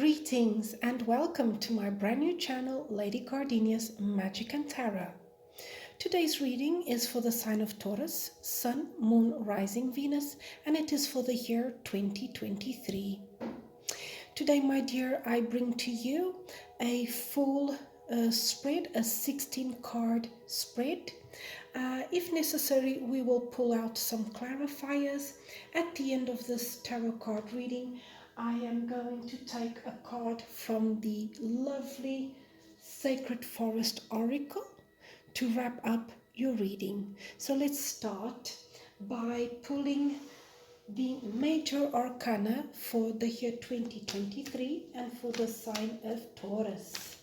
Greetings and welcome to my brand new channel, Lady Gardenia's Magic and Tarot. Today's reading is for the sign of Taurus, Sun, Moon, Rising, Venus, and it is for the year 2023. Today, my dear, I bring to you a full spread, a 16-card spread. If necessary, we will pull out some clarifiers. At the end of this tarot card reading, I am going to take a card from the lovely Sacred Forest Oracle to wrap up your reading. So let's start by pulling the major arcana for the year 2023 and for the sign of Taurus.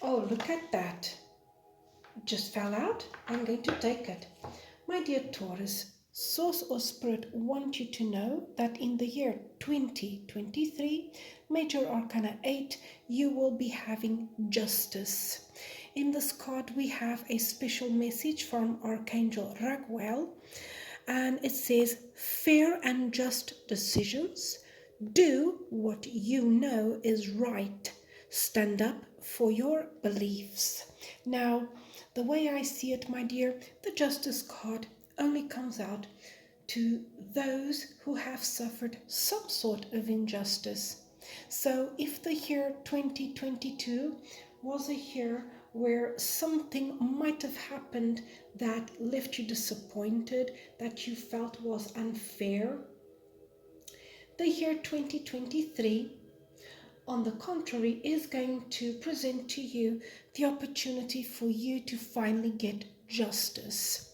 Oh, look at that. It just fell out. I'm going to take it. My dear Taurus, Source or Spirit want you to know that in the year 2023, Major Arcana 8, you will be having justice. In this card, we have a special message from Archangel Raguel, and it says, fair and just decisions. Do what you know is right. Stand up for your beliefs. Now, the way I see it, my dear, the Justice card only comes out to those who have suffered some sort of injustice. So if the year 2022 was a year where something might have happened that left you disappointed, that you felt was unfair, the year 2023, on the contrary, is going to present to you the opportunity for you to finally get justice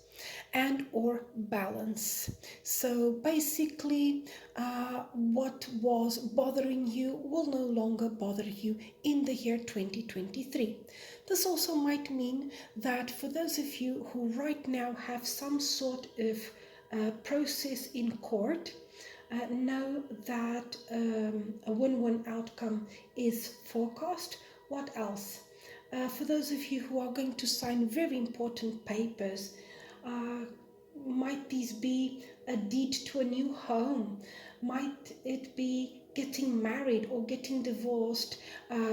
and or balance. So basically, what was bothering you will no longer bother you in the year 2023. This also might mean that for those of you who right now have some sort of process in court, know that a win-win outcome is forecast. What else? For those of you who are going to sign very important papers, might these be a deed to a new home? Might it be getting married or getting divorced,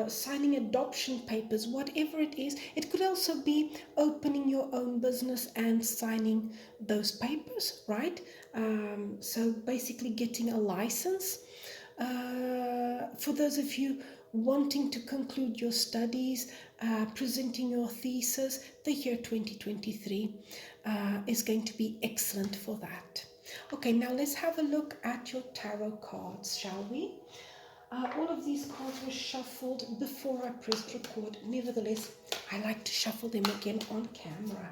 signing adoption papers, whatever it is? It could also be opening your own business and signing those papers, right? So basically getting a license. For those of you wanting to conclude your studies, presenting your thesis, the year 2023 is going to be excellent for that. Okay, now let's have a look at your tarot cards, shall we? All of these cards were shuffled before I pressed record. Nevertheless, I like to shuffle them again on camera.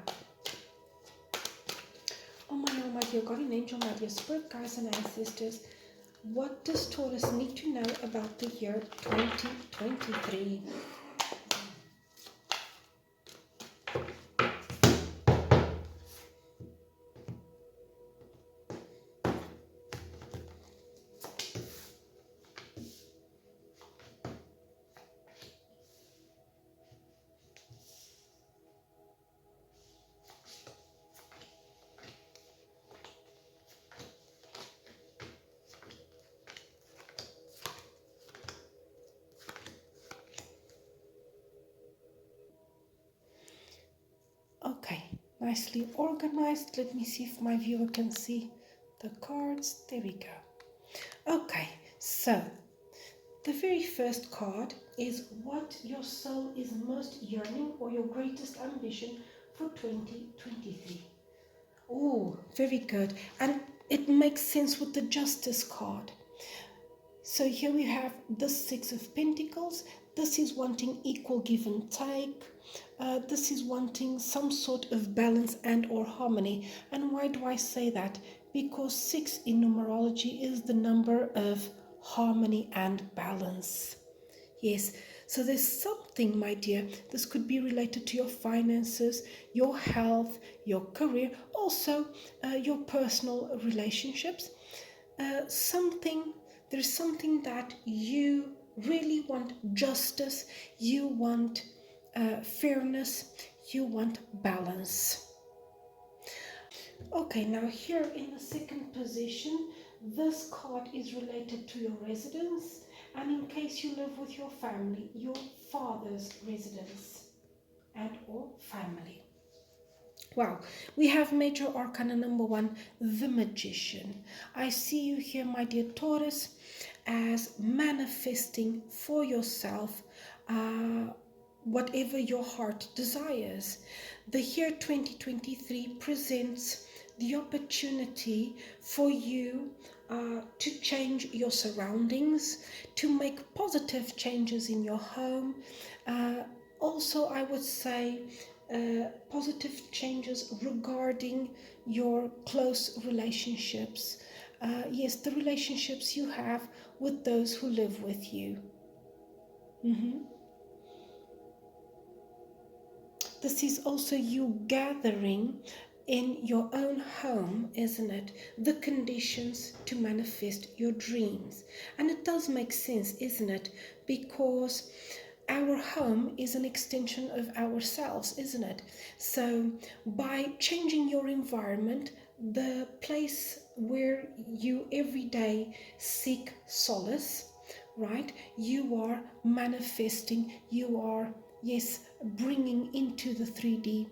Oh my dear guardian angel, my dear spirit guides and ancestors, what does Taurus need to know about the year 2023? Okay, nicely organized. Let me see if my viewer can see the cards. There we go. Okay, so the very first card is what your soul is most yearning or your greatest ambition for 2023. Oh, very good. And it makes sense with the Justice card. So here we have the Six of Pentacles. This is wanting equal give and take. This is wanting some sort of balance and or harmony. And why do I say that? Because 6 in numerology is the number of harmony and balance. Yes, so there's something, my dear, this could be related to your finances, your health, your career, also your personal relationships. There's something that you really want justice, you want fairness, you want balance. Okay, now here in the second position, This card is related to your residence, and in case you live with your family, your father's residence and or family. Wow, we have major arcana number 1, the Magician. I see you here, my dear Taurus, as manifesting for yourself whatever your heart desires. The year 2023 presents the opportunity for you to change your surroundings, to make positive changes in your home. Also, I would say positive changes regarding your close relationships. Yes, the relationships you have with those who live with you. This is also you gathering in your own home, isn't it? The conditions to manifest your dreams. And it does make sense, isn't it? Because our home is an extension of ourselves, isn't it? So by changing your environment, the place where you every day seek solace, right? You are manifesting, you are, yes, bringing into the 3D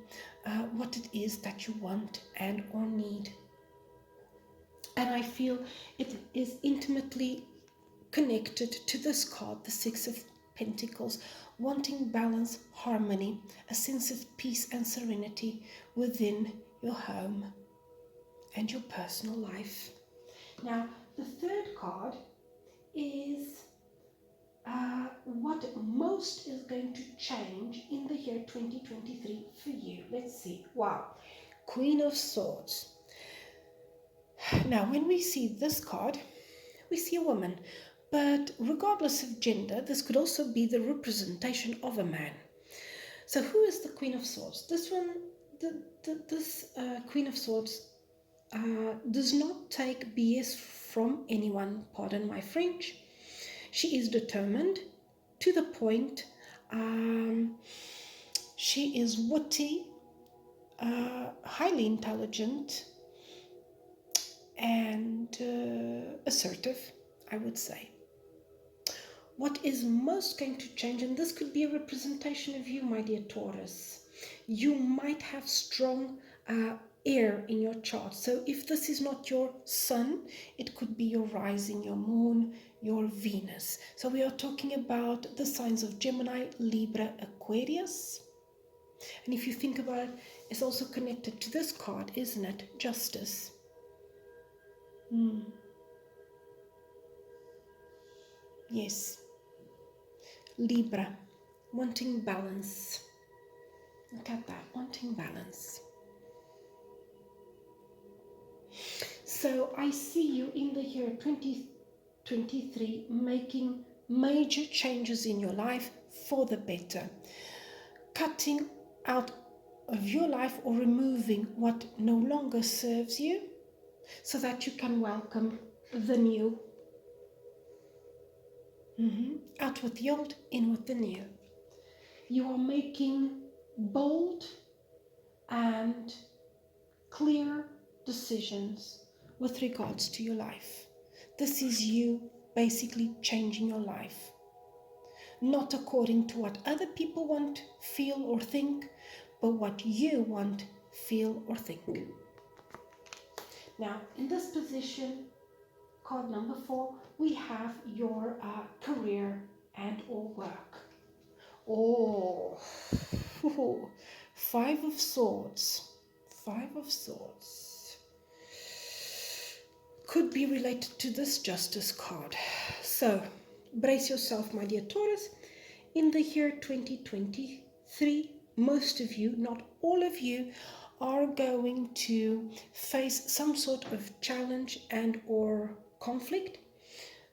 what it is that you want and or need. And I feel it is intimately connected to this card, the Six of Pentacles, wanting balance, harmony, a sense of peace and serenity within your home and your personal life. Now, the third card is what most is going to change in the year 2023 for you. Let's see. Wow. Queen of Swords. Now, when we see this card, we see a woman. But regardless of gender, this could also be the representation of a man. So who is the Queen of Swords? This one, this Queen of Swords does not take BS from anyone, pardon my French. She is determined, to the point. She is witty, highly intelligent, and assertive, I would say. What is most going to change, and this could be a representation of you, my dear Taurus, you might have strong air in your chart. So if this is not your sun, it could be your rising, your moon, your Venus. So we are talking about the signs of Gemini, Libra, Aquarius. And if you think about it, it's also connected to this card, isn't it? Justice. Yes. Libra, wanting balance. Look at that, wanting balance. So I see you in the year 2023 making major changes in your life for the better. Cutting out of your life or removing what no longer serves you so that you can welcome the new. Out with the old, in with the new. You are making bold and clear decisions with regards to your life. This is you basically changing your life. Not according to what other people want, feel or think, but what you want, feel or think. Now, in this position, card number 4, we have your career and or work. Oh, 5 of Swords. 5 of Swords. Could be related to this Justice card. So, brace yourself, my dear Taurus. In the year 2023, most of you, not all of you, are going to face some sort of challenge and or conflict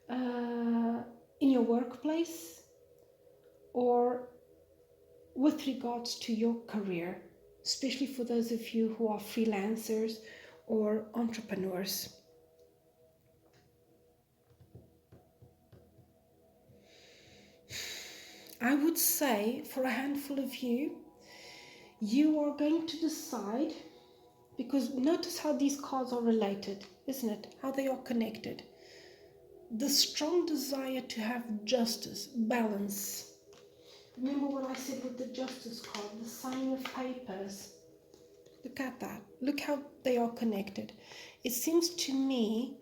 in your workplace or with regards to your career, especially for those of you who are freelancers or entrepreneurs. I would say for a handful of you, you are going to decide, because notice how these cards are related, isn't it? How they are connected. The strong desire to have justice, balance. Remember what I said with the justice card, the signing of papers. Look at that. Look how they are connected. It seems to me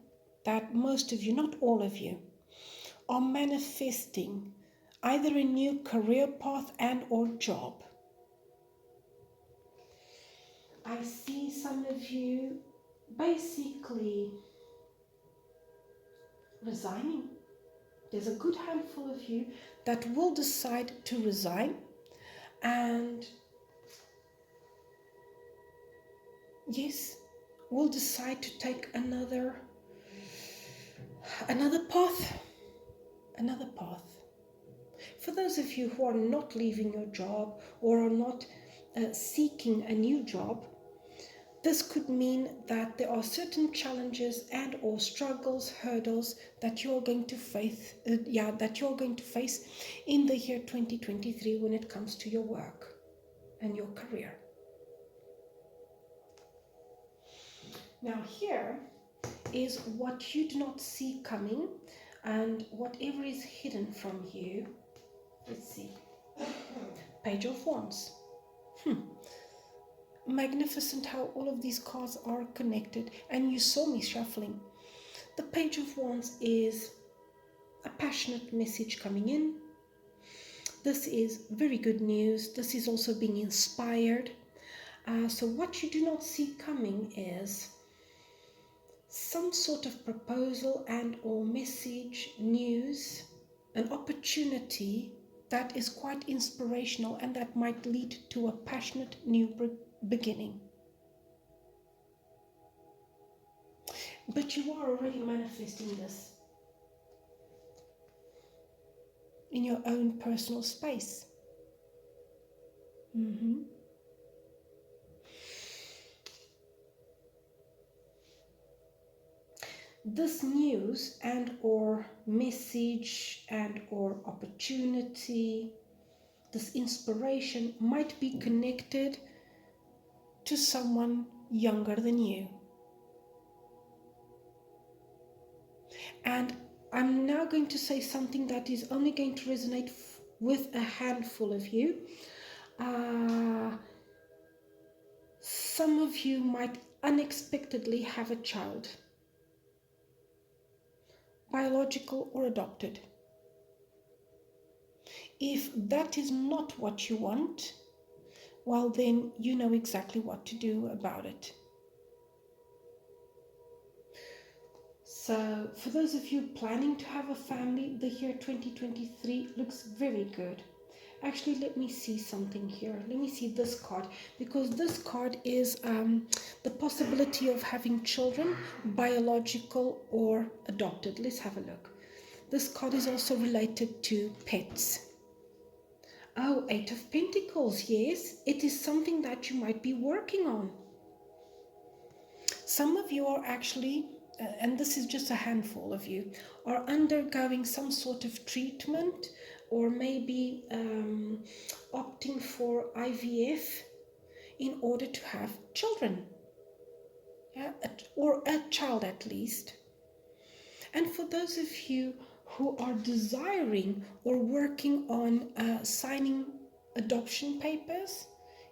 that most of you, not all of you, are manifesting either a new career path and or job. I see some of you basically resigning. There's a good handful of you that will decide to resign and yes, will decide to take another path. For those of you who are not leaving your job or are not seeking a new job, this could mean that there are certain challenges and or struggles, hurdles that you're going to face, in the year 2023 when it comes to your work and your career. Now here is what you do not see coming and whatever is hidden from you. Let's see. Page of Wands. Magnificent how all of these cards are connected, and you saw me shuffling. The Page of Wands is a passionate message coming in. This is very good news. This is also being inspired. So what you do not see coming is some sort of proposal and or message, news, an opportunity that is quite inspirational and that might lead to a passionate new beginning. But you are already manifesting this in your own personal space. This news and or message and or opportunity, this inspiration might be connected to someone younger than you. And I'm now going to say something that is only going to resonate with a handful of you. Some of you might unexpectedly have a child, biological or adopted. If that is not what you want, well then you know exactly what to do about it. So for those of you planning to have a family, the year 2023 looks very good. Actually, let me see something here. Let me see this card, because this card is the possibility of having children, biological or adopted. Let's have a look. This card is also related to pets. Oh, Eight of Pentacles, yes. It is something that you might be working on. Some of you are actually, and this is just a handful of you, are undergoing some sort of treatment or maybe opting for IVF in order to have children, or a child at least. And for those of you who are desiring or working on signing adoption papers,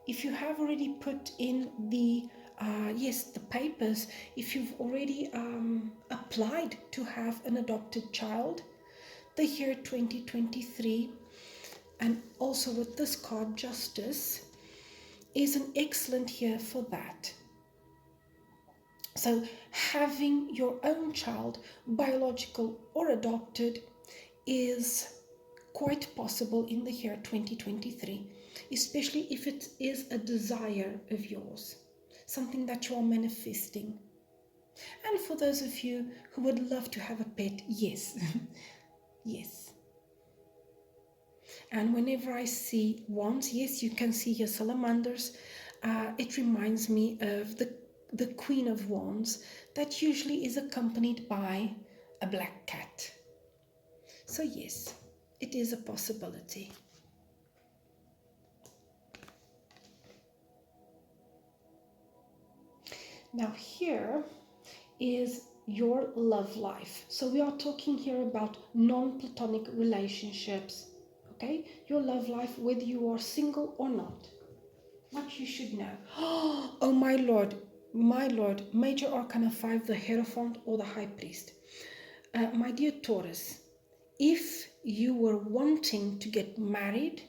if you have already put in the papers, if you've already applied to have an adopted child, the year 2023, and also with this card, Justice, is an excellent year for that. So having your own child, biological or adopted, is quite possible in the year 2023, especially if it is a desire of yours, something that you are manifesting. And for those of you who would love to have a pet, yes, yes. And whenever I see wands, yes, you can see here salamanders. It reminds me of the Queen of Wands, that usually is accompanied by a black cat. So yes, it is a possibility. Now here is your love life. So we are talking here about non-platonic relationships. Okay? Your love life, whether you are single or not. What you should know. Oh my Lord, Major Arcana 5, the Hierophant or the High Priest. My dear Taurus, if you were wanting to get married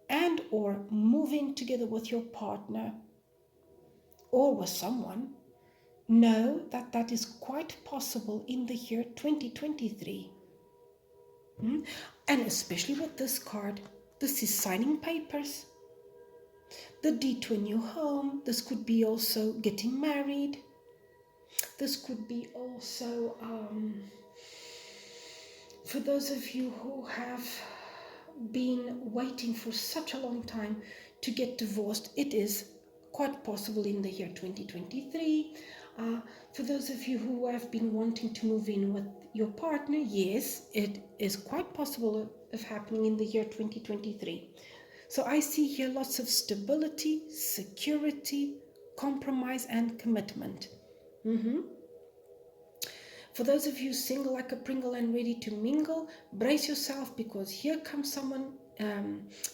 and or moving together with your partner or with someone, know that that is quite possible in the year 2023. And especially with this card, this is signing papers. The deed to a new home. This could be also getting married. This could be also for those of you who have been waiting for such a long time to get divorced. It is quite possible in the year 2023. For those of you who have been wanting to move in with your partner, yes, it is quite possible of happening in the year 2023. So I see here lots of stability, security, compromise, and commitment. For those of you single like a Pringle and ready to mingle, brace yourself, because here comes someone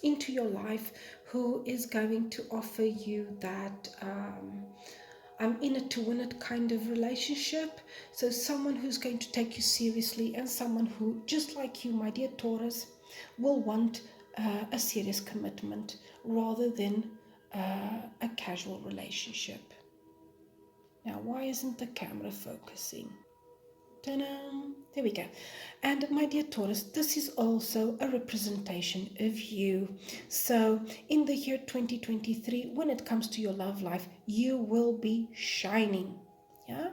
into your life who is going to offer you that I'm in it to win it kind of relationship. So someone who's going to take you seriously, and someone who, just like you, my dear Taurus, will want a serious commitment rather than a casual relationship. Now, why isn't the camera focusing? Ta-da! There we go. And my dear Taurus, this is also a representation of you. So in the year 2023, when it comes to your love life, you will be shining. Yeah?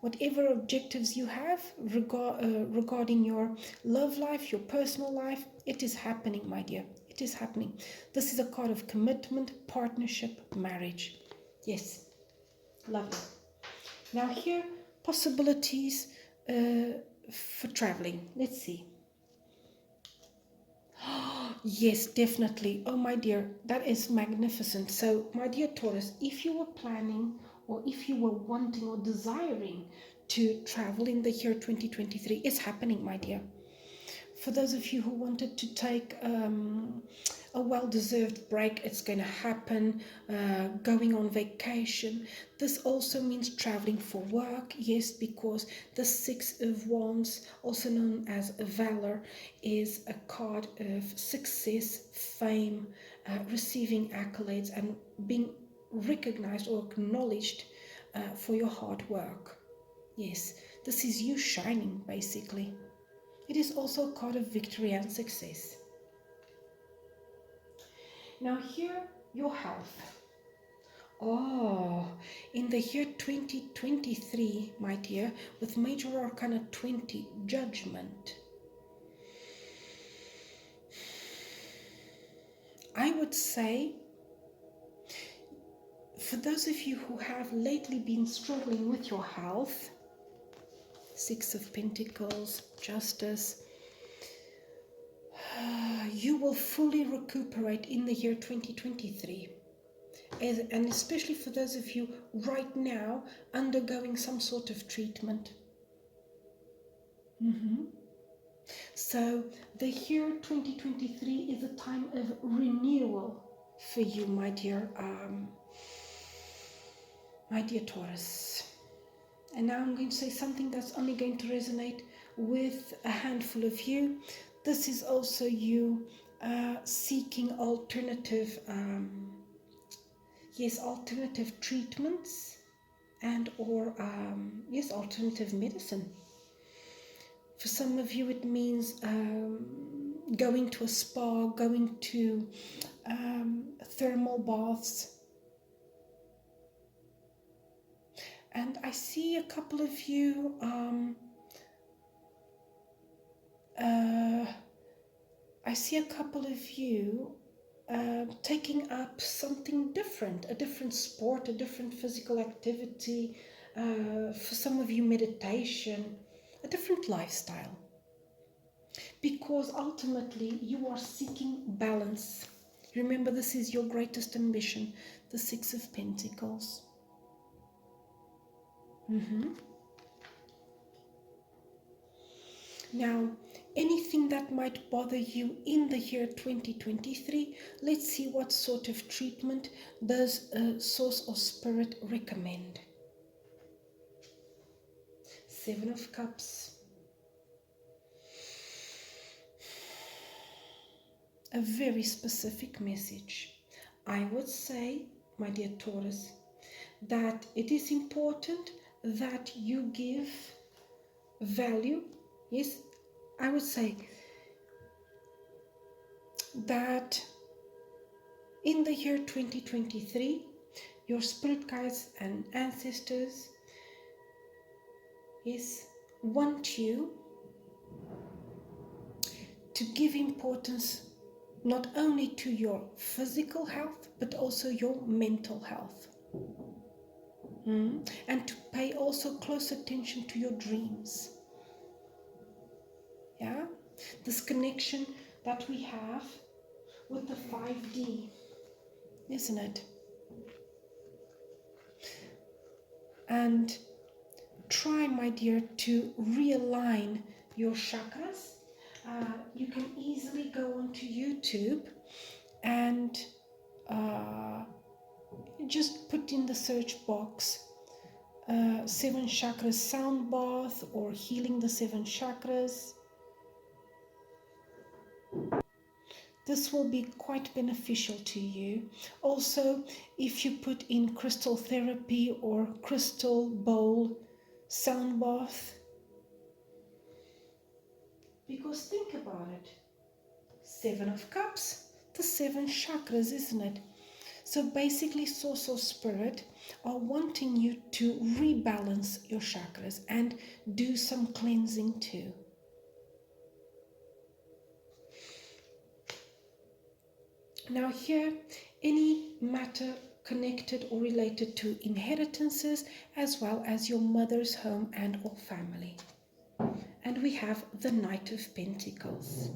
Whatever objectives you have regarding your love life, your personal life, it is happening, my dear. It is happening. This is a card of commitment, partnership, marriage. Yes. Lovely. Now here, possibilities for traveling. Let's see. Yes, definitely. Oh, my dear, that is magnificent. So, my dear Taurus, if you were planning or if you were wanting or desiring to travel in the year 2023, it's happening, my dear. For those of you who wanted to take a well-deserved break, it's going to happen. Going on vacation. This also means traveling for work. Yes, because the Six of Wands, also known as Valor, is a card of success, fame, receiving accolades, and being recognized or acknowledged for your hard work. Yes, this is you shining, basically. It is also a card of victory and success. Now here, your health. Oh, in the year 2023, my dear, with Major Arcana 20, Judgment. I would say, for those of you who have lately been struggling with your health, Six of Pentacles, Justice, you will fully recuperate in the year 2023. And especially for those of you right now undergoing some sort of treatment. So the year 2023 is a time of renewal for you, my dear Taurus. And now I'm going to say something that's only going to resonate with a handful of you. This is also you seeking alternative alternative treatments and or alternative medicine. For some of you it means going to a spa, going to thermal baths. And I see a couple of you taking up something different, a different sport, a different physical activity, for some of you meditation, a different lifestyle. Because ultimately you are seeking balance. Remember, this is your greatest ambition, the Six of Pentacles. Now, anything that might bother you in the year 2023, let's see what sort of treatment does a source or spirit recommend. Seven of Cups. A very specific message. I would say, my dear Taurus, that it is important that you give value. Yes, I would say that in the year 2023, your spirit guides and ancestors, yes, want you to give importance not only to your physical health, but also your mental health. And to pay also close attention to your dreams. Yeah, this connection that we have with the 5D, isn't it? And try, my dear, to realign your chakras. You can easily go onto YouTube and just put in the search box 7 chakras sound bath or healing the 7 chakras. This will be quite beneficial to you. Also, if you put in crystal therapy or crystal bowl sound bath, because think about it, 7 of Cups, the 7 chakras, isn't it? So basically, source or spirit are wanting you to rebalance your chakras and do some cleansing too. Now here, any matter connected or related to inheritances, as well as your mother's home and or family. And we have the Knight of Pentacles.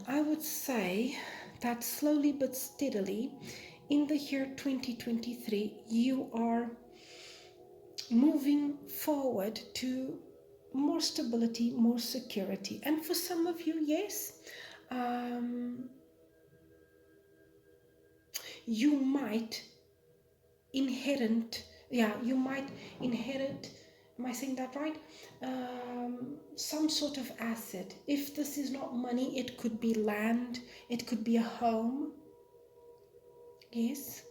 I would say that slowly but steadily, in the year 2023, you are moving forward to more stability, more security. And for some of you, yes, you might inherit, am I saying that right? Some sort of asset. If this is not money, it could be land, it could be a home. Yes.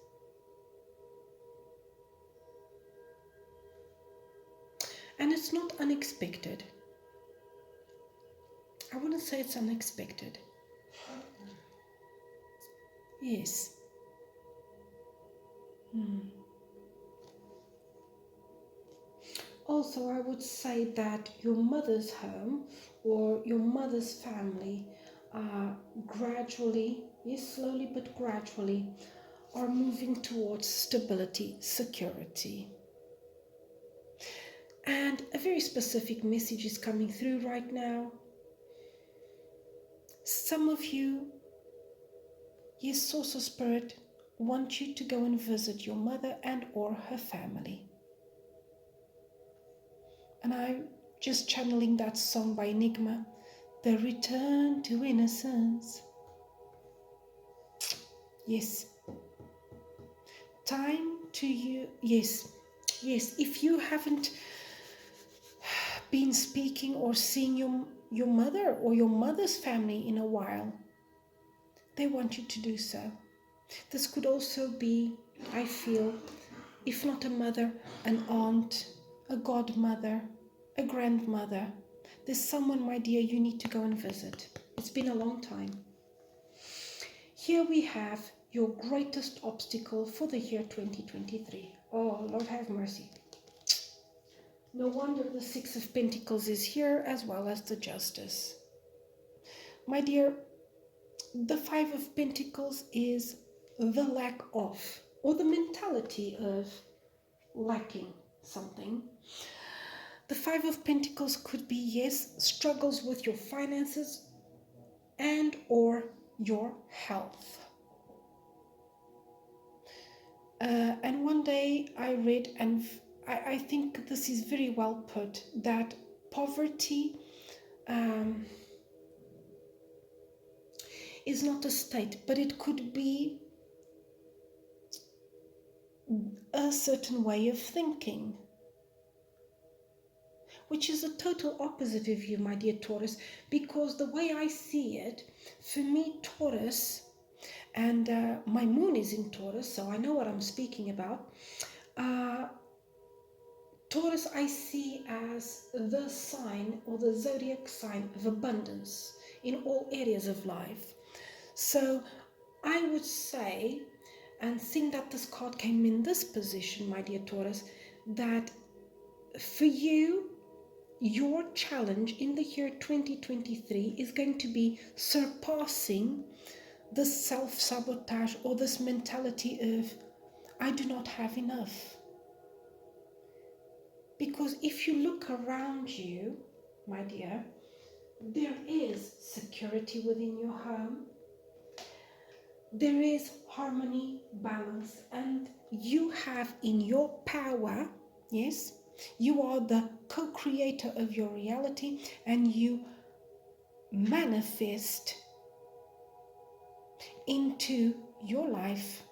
And it's not unexpected. I wouldn't say it's unexpected. Yes. Also, I would say that your mother's home or your mother's family gradually, yes, slowly but gradually, are moving towards stability, security. And a very specific message is coming through right now. Some of you, yes, source of spirit, want you to go and visit your mother and or her family. And I'm just channeling that song by Enigma, The Return to Innocence. Yes. Time to you. Yes. Yes. If you haven't been speaking or seeing your mother or your mother's family in a while, they want you to do so. This could also be, I feel, if not a mother, an aunt, a godmother, a grandmother. There's someone, my dear, you need to go and visit. It's been a long time. Here we have your greatest obstacle for the year 2023. Oh, Lord have mercy. No wonder the 6 of Pentacles is here, as well as the Justice. My dear, the 5 of Pentacles is the lack of, or the mentality of lacking something. The 5 of Pentacles could be, yes, struggles with your finances and or your health. And one day I read and I think this is very well put, that poverty is not a state, but it could be a certain way of thinking, which is a total opposite of you, my dear Taurus, because the way I see it, for me, Taurus, and my moon is in Taurus, so I know what I'm speaking about. Taurus I see as the sign or the zodiac sign of abundance in all areas of life. So I would say, and seeing that this card came in this position, my dear Taurus, that for you, your challenge in the year 2023 is going to be surpassing this self-sabotage or this mentality of, I do not have enough. Because if you look around you, my dear, there is security within your home. There is harmony, balance, and you have in your power, yes, you are the co-creator of your reality, and you manifest into your life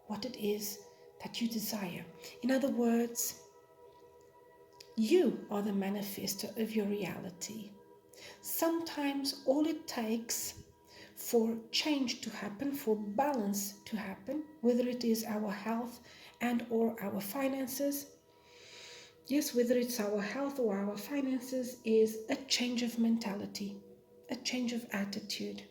what it is that you desire. In other words, you are the manifester of your reality. Sometimes all it takes for change to happen, for balance to happen, whether it is our health and or our finances, yes, whether it's our health or our finances, is a change of mentality, a change of attitude.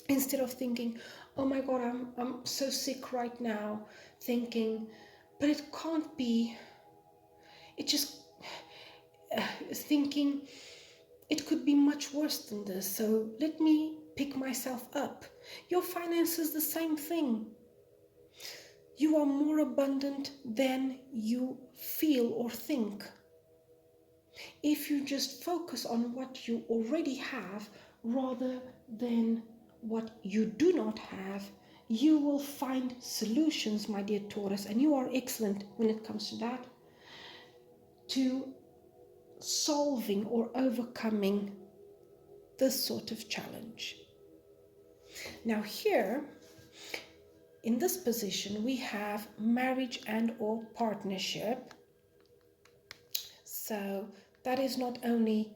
Instead of thinking, oh my God, I'm so sick right now, thinking, but it can't be, it just thinking it could be much worse than this, so let me pick myself up. Your finances, the same thing. You are more abundant than you feel or think. If you just focus on what you already have rather than what you do not have, you will find solutions, my dear Taurus, and you are excellent when it comes to that, to solving or overcoming this sort of challenge. Now here, in this position, we have marriage and or partnership. So that is not only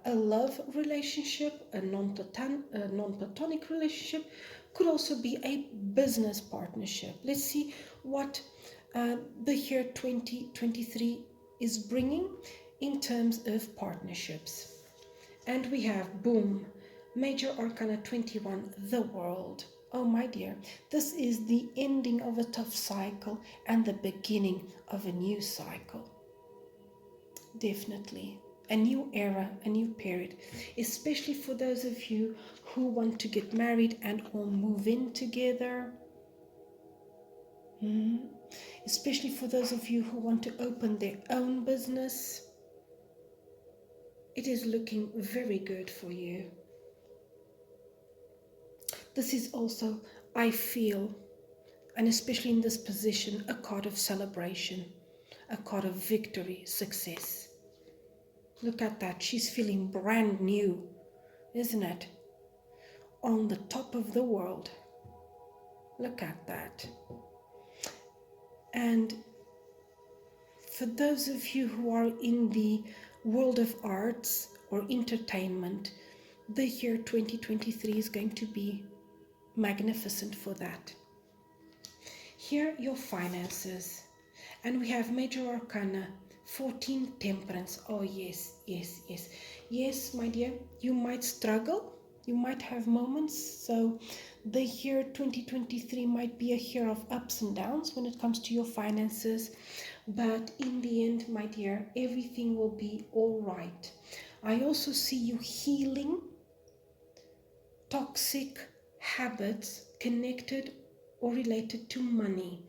a love relationship, a non-platonic relationship, could also be a business partnership. Let's see what the year 2023 is bringing in terms of partnerships. And we have, boom, Major Arcana 21, the World. Oh my dear, this is the ending of a tough cycle and the beginning of a new cycle. Definitely. A new era, a new period, especially for those of you who want to get married and or move in together. Especially for those of you who want to open their own business. It is looking very good for you. This is also, I feel, and especially in this position, a card of celebration, a card of victory, success. Look at that. She's feeling brand new, isn't it? On the top of the world. Look at that. And for those of you who are in the world of arts or entertainment, the year 2023 is going to be magnificent for that. Here, your finances. And we have Major Arcana 14, Temperance. Oh yes, yes, yes. Yes, my dear, you might struggle. You might have moments. So the year 2023 might be a year of ups and downs when it comes to your finances. But in the end, my dear, everything will be all right. I also see you healing toxic habits connected or related to money.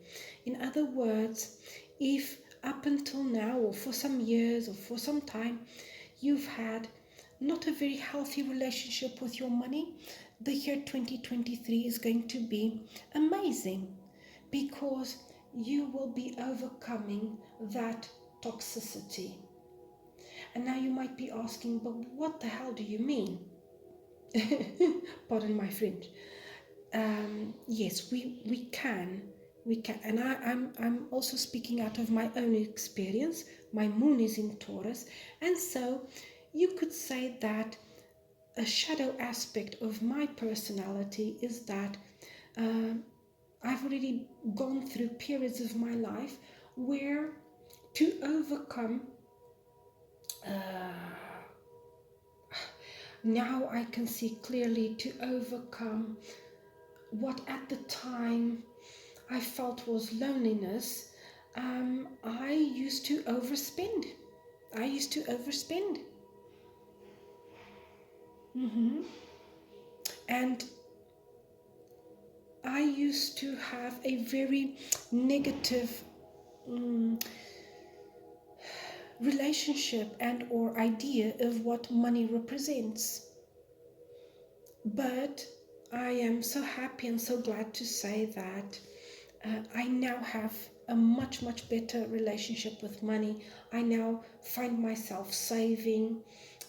In other words, if up until now or for some years or for some time you've had not a very healthy relationship with your money, the year 2023 is going to be amazing, because you will be overcoming that toxicity. And now you might be asking, but what the hell do you mean? Pardon my French. Yes, we can. We can. And I'm also speaking out of my own experience. My moon is in Taurus. And so you could say that a shadow aspect of my personality is that I've already gone through periods of my life where to overcome, now I can see clearly, to overcome what at the time I felt was loneliness, I used to overspend. I used to overspend. And I used to have a very negative relationship and or idea of what money represents. But I am so happy and so glad to say that I now have a much better relationship with money. I now find myself saving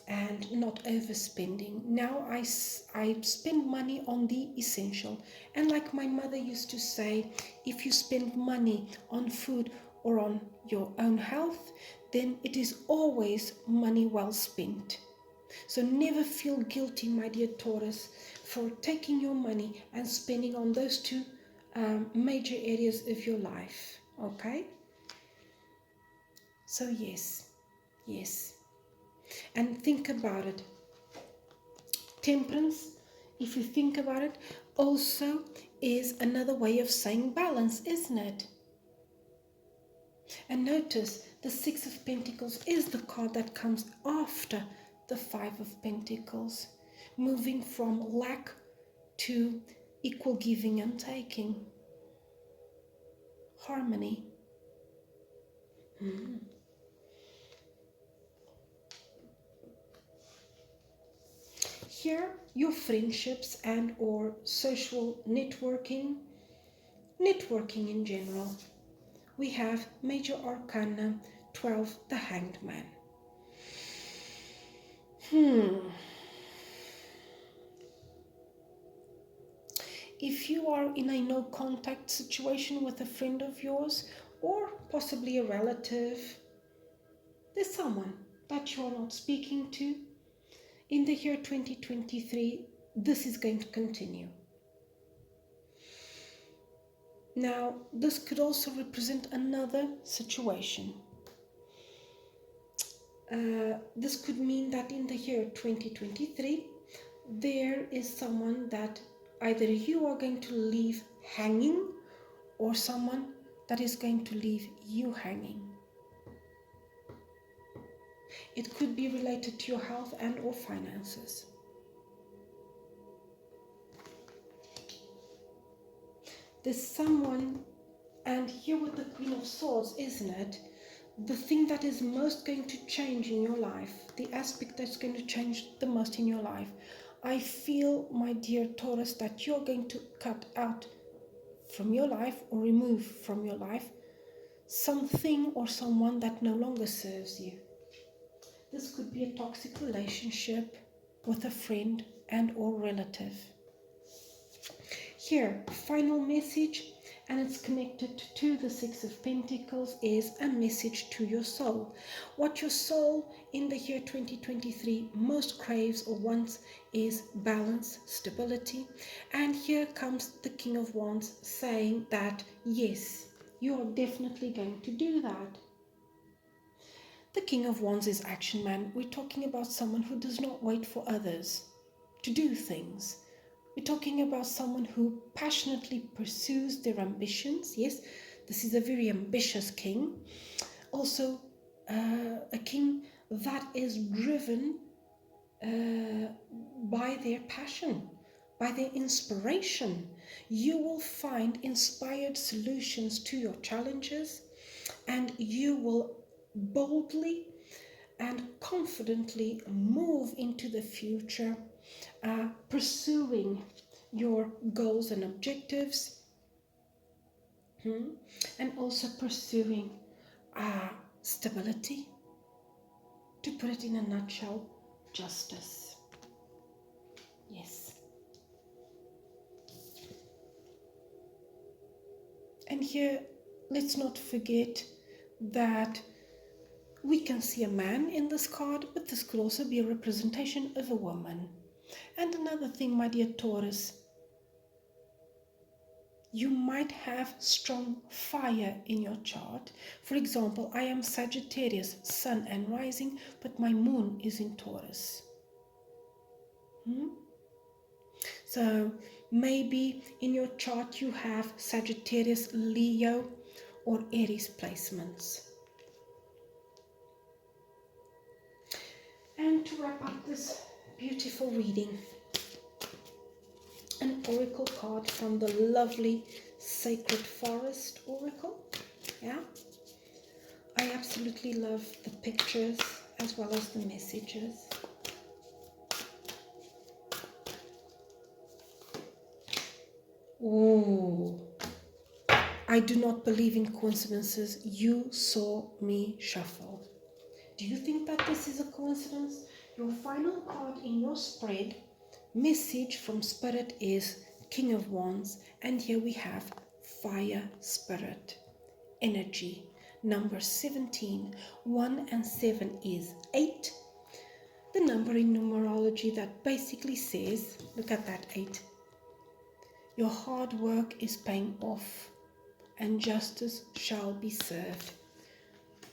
and not overspending. Now I spend money on the essential. And like my mother used to say, if you spend money on food or on your own health, then it is always money well spent. So never feel guilty, my dear Taurus, for taking your money and spending on those two major areas of your life. Okay? So yes. And think about it. Temperance, if you think about it, also is another way of saying balance, isn't it? And notice the Six of Pentacles is the card that comes after the Five of Pentacles, moving from lack to equal giving and taking. Harmony. Here, your friendships and or social networking in general. We have Major Arcanum 12, the Hanged Man. If you are in a no contact situation with a friend of yours or possibly a relative, there's someone that you are not speaking to, in the year 2023, this is going to continue. Now, this could also represent another situation. This could mean that in the year 2023, there is someone that either you are going to leave hanging or someone that is going to leave you hanging. It could be related to your health and or finances. There's someone, and here with the Queen of Swords, isn't it? The thing that is most going to change in your life, the aspect that's going to change the most in your life. I feel, my dear Taurus, that you're going to cut out from your life or remove from your life something or someone that no longer serves you. This could be a toxic relationship with a friend and or relative. Here, final message, and it's connected to the Six of Pentacles, is a message to your soul. What your soul in the year 2023 most craves or wants is balance, stability. And here comes the King of Wands saying that, yes, you are definitely going to do that. The King of Wands is action man. We're talking about someone who does not wait for others to do things. We're talking about someone who passionately pursues their ambitions. Yes, this is a very ambitious king. Also, a king that is driven by their passion, by their inspiration. You will find inspired solutions to your challenges, and you will boldly and confidently move into the future, pursuing your goals and objectives. And also pursuing stability. To put it in a nutshell, justice. Yes. And here, let's not forget that we can see a man in this card, but this could also be a representation of a woman. And another thing, my dear Taurus, you might have strong fire in your chart. For example, I am Sagittarius, Sun and Rising, but my Moon is in Taurus. So maybe in your chart you have Sagittarius, Leo, or Aries placements. And to wrap up this beautiful reading, an oracle card from the lovely Sacred Forest Oracle. Yeah, I absolutely love the pictures as well as the messages. Ooh, I do not believe in coincidences. You saw me shuffle. Do you think that this is a coincidence? Your final card in your spread, message from Spirit, is King of Wands, and here we have Fire Spirit, energy, number 17. 1 and 7 is 8. The number in numerology that basically says, look at that 8. Your hard work is paying off, and justice shall be served.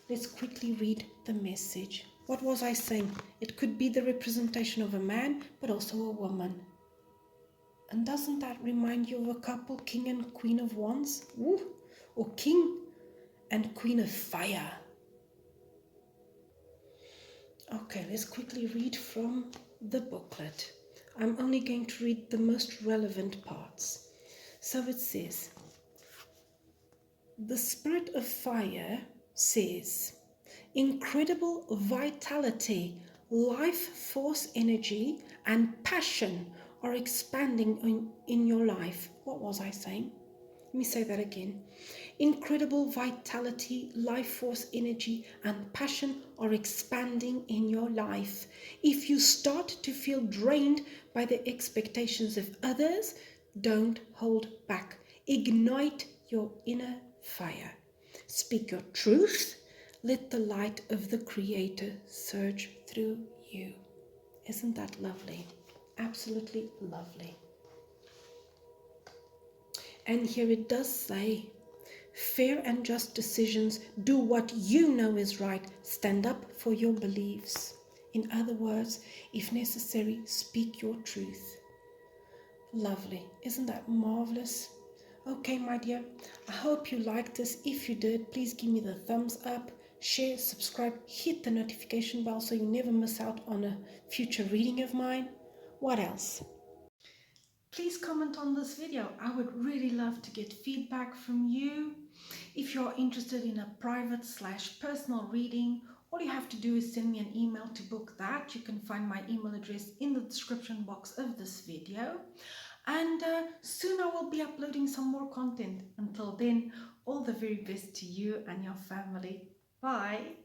Let's quickly read the message. What was I saying? It could be the representation of a man, but also a woman. And doesn't that remind you of a couple, King and Queen of Wands? Ooh, or King and Queen of Fire. Okay, let's quickly read from the booklet. I'm only going to read the most relevant parts. So it says, the Spirit of Fire says, incredible vitality, life force energy, and passion are expanding in your life. What was I saying? Let me say that again. Incredible vitality, life force energy, and passion are expanding in your life. If you start to feel drained by the expectations of others, don't hold back. Ignite your inner fire. Speak your truth. Let the light of the Creator surge through you. Isn't that lovely? Absolutely lovely. And here it does say, fair and just decisions, do what you know is right, stand up for your beliefs. In other words, if necessary, speak your truth. Lovely. Isn't that marvelous? Okay, my dear, I hope you liked this. If you did, please give me the thumbs up, share, subscribe, hit the notification bell so you never miss out on a future reading of mine. What else? Please comment on this video. I would really love to get feedback from you. If you're interested in a private/personal reading, all you have to do is send me an email to book that. You can find my email address in the description box of this video. And soon I will be uploading some more content. Until then, all the very best to you and your family. Bye.